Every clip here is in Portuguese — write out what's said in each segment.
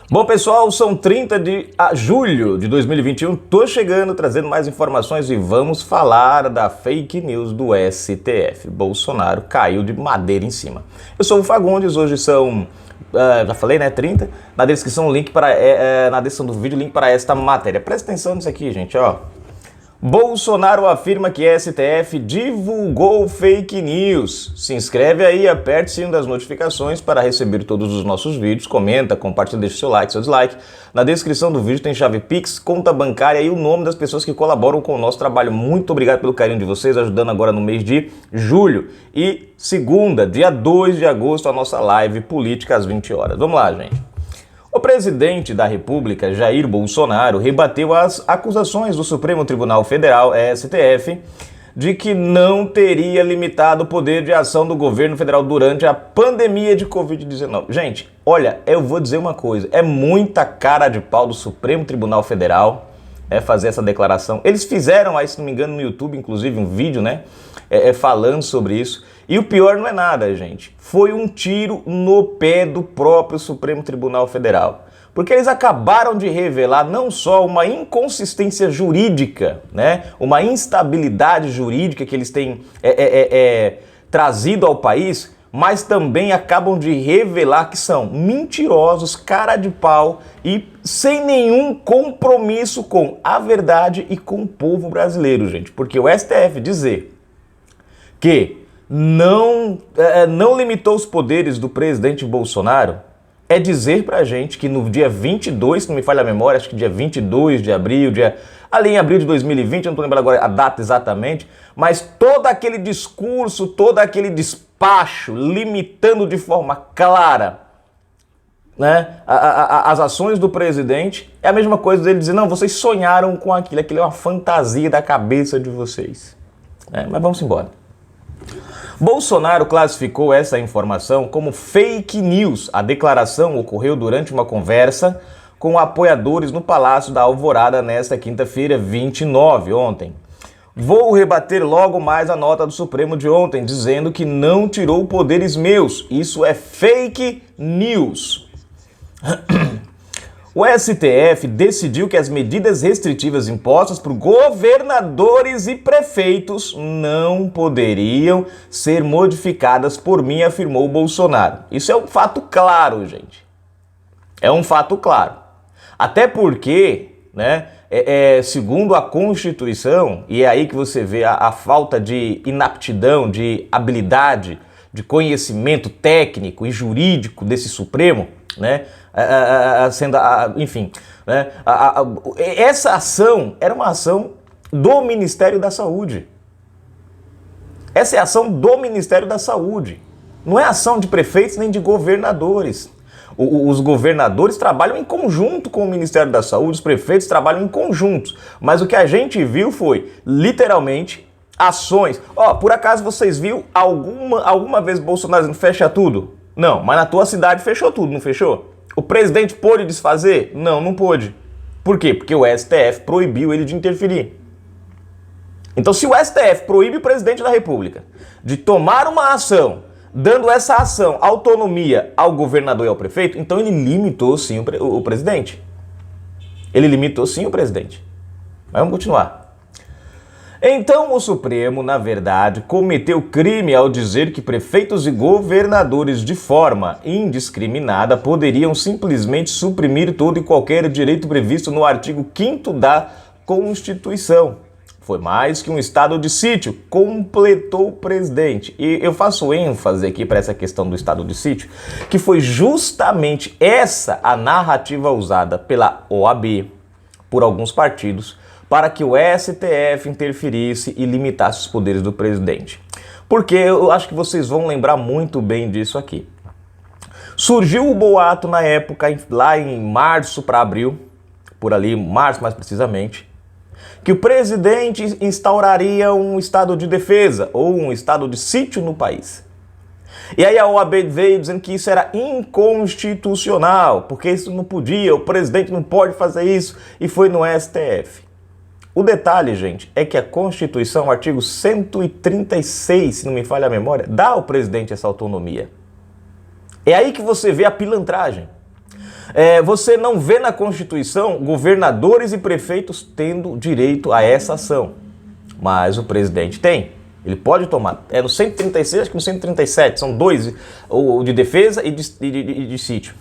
Bom, pessoal, são 30 de julho de 2021, tô chegando, trazendo mais informações e vamos falar da fake news do STF. Bolsonaro caiu de madeira em cima. Eu sou o Fagundes, hoje são, já falei, né, 30. Na descrição, link para, na descrição do vídeo, link para esta matéria. Presta atenção nisso aqui, gente, ó. Bolsonaro afirma que STF divulgou fake news. Se inscreve aí, aperte o sino das notificações para receber todos os nossos vídeos. Comenta, compartilha, deixa seu like, seu dislike. Na descrição do vídeo tem chave Pix, conta bancária e o nome das pessoas que colaboram com o nosso trabalho. Muito obrigado pelo carinho de vocês, ajudando agora no mês de julho. E segunda, dia 2 de agosto, a nossa live política às 20 horas. Vamos lá, gente. O presidente da República, Jair Bolsonaro, rebateu as acusações do Supremo Tribunal Federal, STF, de que não teria limitado o poder de ação do governo federal durante a pandemia de Covid-19. Gente, olha, eu vou dizer uma coisa, é muita cara de pau do Supremo Tribunal Federal fazer essa declaração. Eles fizeram aí, se não me engano, no YouTube, inclusive, um vídeo, né, falando sobre isso. E o pior não é nada, gente. Foi um tiro no pé do próprio Supremo Tribunal Federal. Porque eles acabaram de revelar não só uma inconsistência jurídica, né, uma instabilidade jurídica que eles têm trazido ao país, mas também acabam de revelar que são mentirosos, cara de pau e sem nenhum compromisso com a verdade e com o povo brasileiro, gente. Porque o STF dizer que não limitou os poderes do presidente Bolsonaro é dizer pra gente que no dia 22, se não me falha a memória, acho que dia 22 de abril, ali em abril de 2020, eu não tô lembrando agora a data exatamente, mas todo aquele discurso, todo aquele despacho limitando de forma clara, né, as ações do presidente, é a mesma coisa dele dizer, não, vocês sonharam com aquilo é uma fantasia da cabeça de vocês. Mas vamos embora. Bolsonaro classificou essa informação como fake news. A declaração ocorreu durante uma conversa com apoiadores no Palácio da Alvorada nesta quinta-feira, 29, ontem. Vou rebater logo mais a nota do Supremo de ontem, dizendo que não tirou poderes meus. Isso é fake news. O STF decidiu que as medidas restritivas impostas por governadores e prefeitos não poderiam ser modificadas por mim, afirmou Bolsonaro. Isso é um fato claro, gente. É um fato claro. Até porque, né, segundo a Constituição, e é aí que você vê a falta de inaptidão, de habilidade, de conhecimento técnico e jurídico desse Supremo, né? Enfim, né? Essa ação era uma ação do Ministério da Saúde. Essa é a ação do Ministério da Saúde. Não é ação de prefeitos nem de governadores. Os governadores trabalham em conjunto com o Ministério da Saúde, os prefeitos trabalham em conjunto. Mas o que a gente viu foi, literalmente, ações. Por acaso vocês viram alguma vez Bolsonaro dizendo fecha tudo? Não, mas na tua cidade fechou tudo, não fechou? O presidente pôde desfazer? Não, não pôde. Por quê? Porque o STF proibiu ele de interferir. Então, se o STF proíbe o presidente da República de tomar uma ação, dando essa ação autonomia ao governador e ao prefeito, então ele limitou sim o presidente. Ele limitou sim o presidente. Mas vamos continuar. Então o Supremo, na verdade, cometeu crime ao dizer que prefeitos e governadores de forma indiscriminada poderiam simplesmente suprimir todo e qualquer direito previsto no artigo 5º da Constituição. Foi mais que um estado de sítio, completou o presidente. E eu faço ênfase aqui para essa questão do estado de sítio, que foi justamente essa a narrativa usada pela OAB, por alguns partidos, para que o STF interferisse e limitasse os poderes do presidente. Porque eu acho que vocês vão lembrar muito bem disso aqui. Surgiu o boato na época, lá em março para abril, por ali, março mais precisamente, que o presidente instauraria um estado de defesa ou um estado de sítio no país. E aí a OAB veio dizendo que isso era inconstitucional, porque isso não podia, o presidente não pode fazer isso, e foi no STF. O detalhe, gente, é que a Constituição, o artigo 136, se não me falha a memória, dá ao presidente essa autonomia. É aí que você vê a pilantragem. Você não vê na Constituição governadores e prefeitos tendo direito a essa ação. Mas o presidente tem. Ele pode tomar. É no 136, acho que no 137. São dois, o de defesa e de sítio.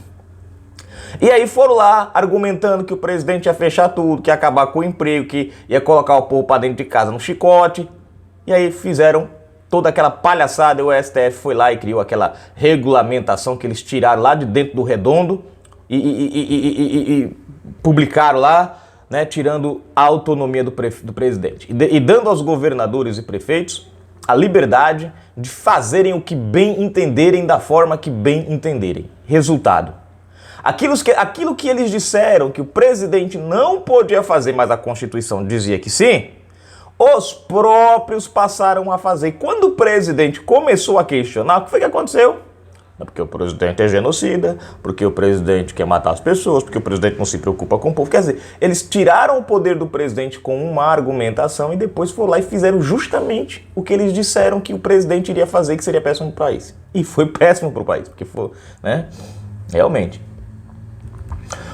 E aí foram lá argumentando que o presidente ia fechar tudo, que ia acabar com o emprego, que ia colocar o povo para dentro de casa no chicote. E aí fizeram toda aquela palhaçada e o STF foi lá e criou aquela regulamentação que eles tiraram lá de dentro do redondo e publicaram lá, né, tirando a autonomia do presidente e dando aos governadores e prefeitos a liberdade de fazerem o que bem entenderem da forma que bem entenderem. Resultado: aquilo que eles disseram que o presidente não podia fazer, mas a Constituição dizia que sim, os próprios passaram a fazer. Quando o presidente começou a questionar, o que foi que aconteceu? Porque o presidente é genocida, porque o presidente quer matar as pessoas, porque o presidente não se preocupa com o povo. Quer dizer, eles tiraram o poder do presidente com uma argumentação e depois foram lá e fizeram justamente o que eles disseram que o presidente iria fazer, que seria péssimo para o país. E foi péssimo para o país, porque foi, né? Realmente.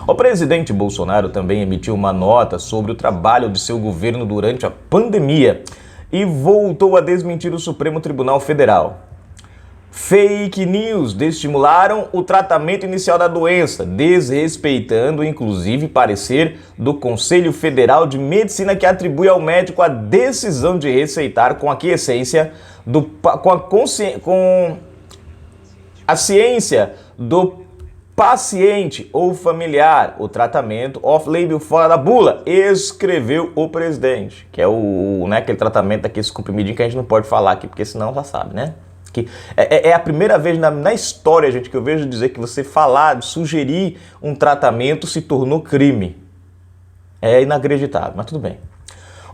O presidente Bolsonaro também emitiu uma nota sobre o trabalho de seu governo durante a pandemia e voltou a desmentir o Supremo Tribunal Federal. Fake news desestimularam o tratamento inicial da doença, desrespeitando inclusive parecer do Conselho Federal de Medicina que atribui ao médico a decisão de receitar com aquiescência com a ciência do paciente ou familiar o tratamento off-label fora da bula, escreveu o presidente, que é aquele tratamento daqueles comprimidinhos que a gente não pode falar aqui, porque senão já sabe, né? Que é a primeira vez na história, gente, que eu vejo dizer que você falar, sugerir um tratamento se tornou crime. É inacreditável, mas tudo bem.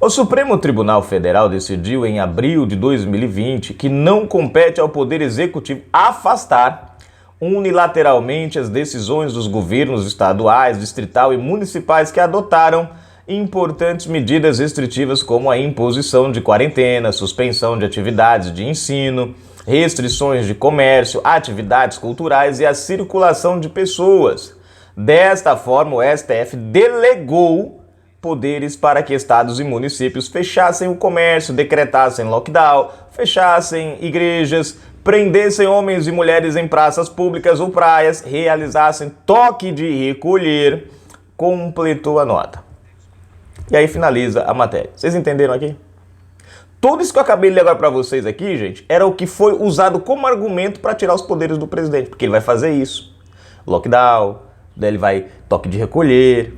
O Supremo Tribunal Federal decidiu em abril de 2020 que não compete ao Poder Executivo afastar unilateralmente as decisões dos governos estaduais, distrital e municipais que adotaram importantes medidas restritivas como a imposição de quarentena, suspensão de atividades de ensino, restrições de comércio, atividades culturais e a circulação de pessoas. Desta forma, o STF delegou poderes para que estados e municípios fechassem o comércio, decretassem lockdown, fechassem igrejas, prendessem homens e mulheres em praças públicas ou praias, realizassem toque de recolher, completou a nota. E aí finaliza a matéria. Vocês entenderam aqui? Tudo isso que eu acabei de ler agora para vocês aqui, gente, era o que foi usado como argumento para tirar os poderes do presidente, porque ele vai fazer isso. Lockdown, daí ele vai toque de recolher.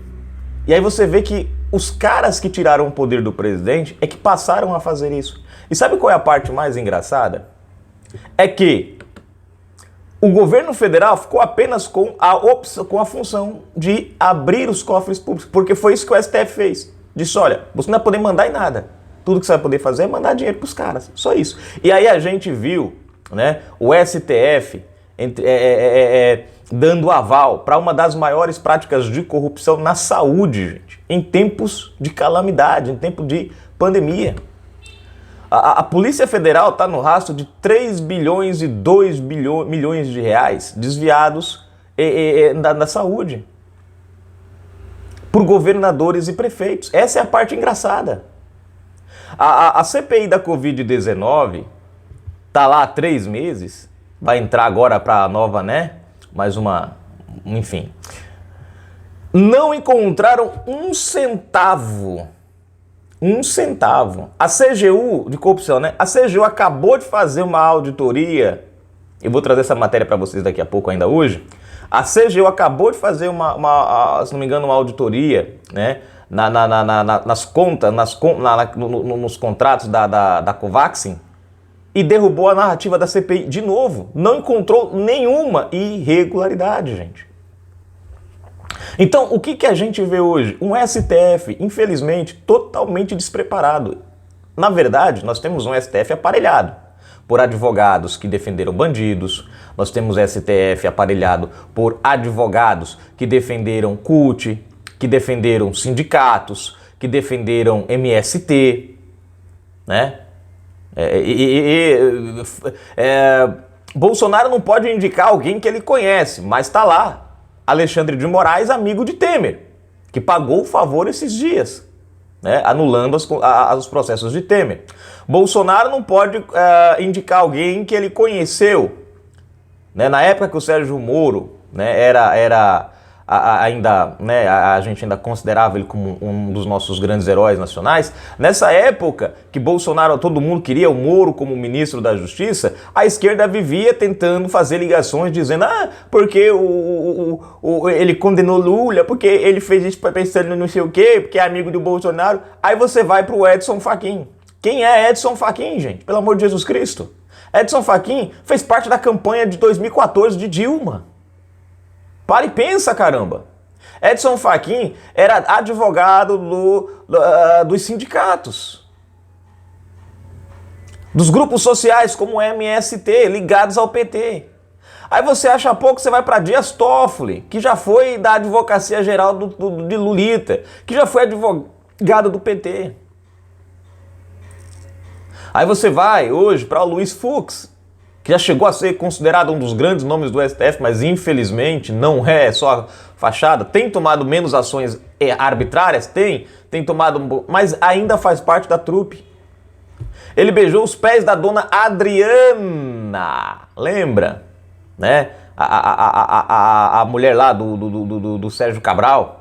E aí você vê que os caras que tiraram o poder do presidente é que passaram a fazer isso. E sabe qual é a parte mais engraçada? É que o governo federal ficou apenas com a função de abrir os cofres públicos, porque foi isso que o STF fez. Disse, olha, você não vai poder mandar em nada. Tudo que você vai poder fazer é mandar dinheiro para os caras, só isso. E aí a gente viu, né, o STF dando aval para uma das maiores práticas de corrupção na saúde, gente, em tempos de calamidade, em tempo de pandemia. A Polícia Federal está no rastro de 3 bilhões e 2 milhões de reais desviados da saúde por governadores e prefeitos. Essa é a parte engraçada. A CPI da Covid-19 está lá há 3 meses, vai entrar agora para a nova, né? Mais uma, enfim. Não encontraram um centavo. A CGU de corrupção, né? A CGU acabou de fazer uma auditoria. Eu vou trazer essa matéria para vocês daqui a pouco, ainda hoje. A CGU acabou de fazer se não me engano, uma auditoria, né? Nas contas, nos contratos da Covaxin e derrubou a narrativa da CPI de novo. Não encontrou nenhuma irregularidade, gente. Então, o que a gente vê hoje? Um STF, infelizmente, totalmente despreparado. Na verdade, nós temos um STF aparelhado por advogados que defenderam bandidos, nós temos STF aparelhado por advogados que defenderam CUT, que defenderam sindicatos, que defenderam MST, né? Bolsonaro não pode indicar alguém que ele conhece, mas está lá. Alexandre de Moraes, amigo de Temer, que pagou o favor esses dias, né, anulando os processos de Temer. Bolsonaro não pode indicar alguém que ele conheceu, né, na época que o Sérgio Moro, né, ainda, né, a gente ainda considerava ele como um dos nossos grandes heróis nacionais. Nessa época que Bolsonaro, todo mundo queria o Moro como ministro da Justiça, a esquerda vivia tentando fazer ligações dizendo, porque ele condenou Lula, porque ele fez isso pensando não sei o quê, porque é amigo do Bolsonaro. Aí você vai pro Edson Fachin. Quem é Edson Fachin, gente? Pelo amor de Jesus Cristo. Edson Fachin fez parte da campanha de 2014 de Dilma. Para e pensa, caramba. Edson Fachin era advogado dos sindicatos, dos grupos sociais como o MST, ligados ao PT. Aí você acha pouco, você vai para Dias Toffoli, que já foi da Advocacia Geral de Lulita, que já foi advogado do PT. Aí você vai hoje para o Luiz Fux, que já chegou a ser considerado um dos grandes nomes do STF, mas infelizmente não é só fachada. Tem tomado menos ações arbitrárias? Tem tomado, mas ainda faz parte da trupe. Ele beijou os pés da dona Adriana, lembra? Né? A mulher lá do Sérgio Cabral.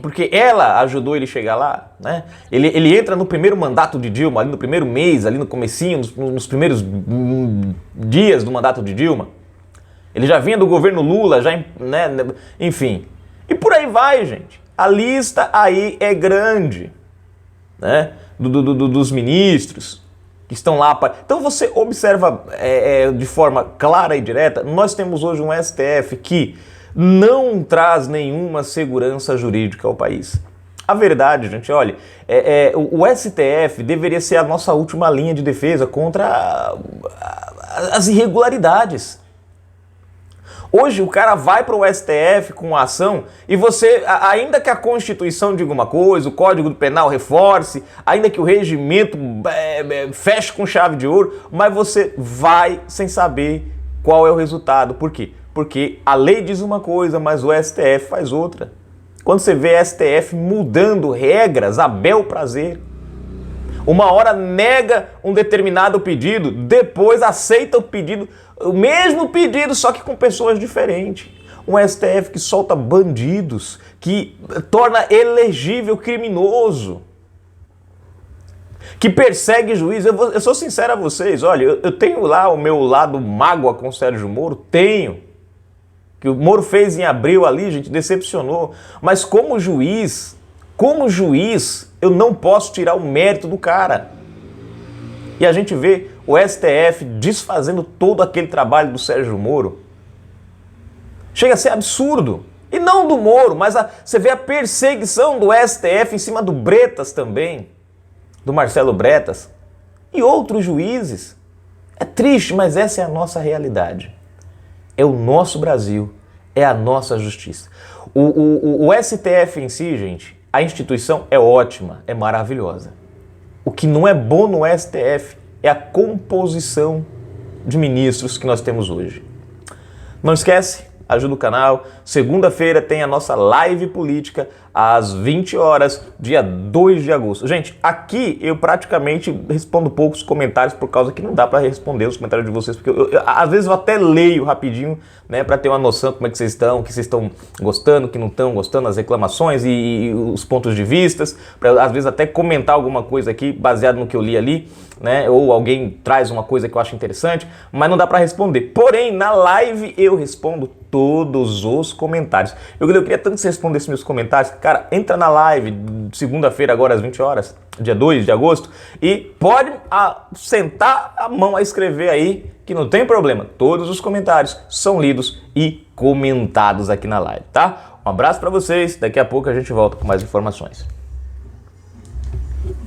Porque ela ajudou ele a chegar lá, né? Ele entra no primeiro mandato de Dilma, ali no primeiro mês, ali no comecinho, nos primeiros dias do mandato de Dilma. Ele já vinha do governo Lula, né? Enfim. E por aí vai, gente. A lista aí é grande, né? Dos ministros que estão lá. Então você observa de forma clara e direta, nós temos hoje um STF que não traz nenhuma segurança jurídica ao país. A verdade, gente, olha, o STF deveria ser a nossa última linha de defesa contra as irregularidades. Hoje o cara vai para o STF com uma ação e você, ainda que a Constituição diga uma coisa, o Código Penal reforce, ainda que o regimento feche com chave de ouro, mas você vai sem saber qual é o resultado. Por quê? Porque a lei diz uma coisa, mas o STF faz outra. Quando você vê STF mudando regras a bel prazer, uma hora nega um determinado pedido, depois aceita o pedido, o mesmo pedido, só que com pessoas diferentes. Um STF que solta bandidos, que torna elegível criminoso, que persegue juiz. Eu sou sincero a vocês, olha, eu tenho lá o meu lado mágoa com o Sérgio Moro, tenho. Que o Moro fez em abril ali, gente, decepcionou. Mas como juiz, eu não posso tirar o mérito do cara. E a gente vê o STF desfazendo todo aquele trabalho do Sérgio Moro. Chega a ser absurdo. E não do Moro, mas você vê a perseguição do STF em cima do Bretas também, do Marcelo Bretas e outros juízes. É triste, mas essa é a nossa realidade. É o nosso Brasil, é a nossa justiça. O STF em si, gente, a instituição é ótima, é maravilhosa. O que não é bom no STF é a composição de ministros que nós temos hoje. Não esquece, ajuda o canal. Segunda-feira tem a nossa live política às 20 horas, dia 2 de agosto. Gente, aqui eu praticamente respondo poucos comentários por causa que não dá para responder os comentários de vocês, porque às vezes eu até leio rapidinho, né, para ter uma noção como é que vocês estão, que vocês estão gostando, que não estão gostando, as reclamações e os pontos de vistas, para às vezes até comentar alguma coisa aqui baseado no que eu li ali, né, ou alguém traz uma coisa que eu acho interessante, mas não dá para responder. Porém, na live eu respondo todos os comentários. Eu queria tanto que você respondesse meus comentários. Cara, entra na live segunda-feira agora às 20 horas, dia 2 de agosto, e pode sentar a mão a escrever aí, que não tem problema. Todos os comentários são lidos e comentados aqui na live, tá? Um abraço para vocês, daqui a pouco a gente volta com mais informações.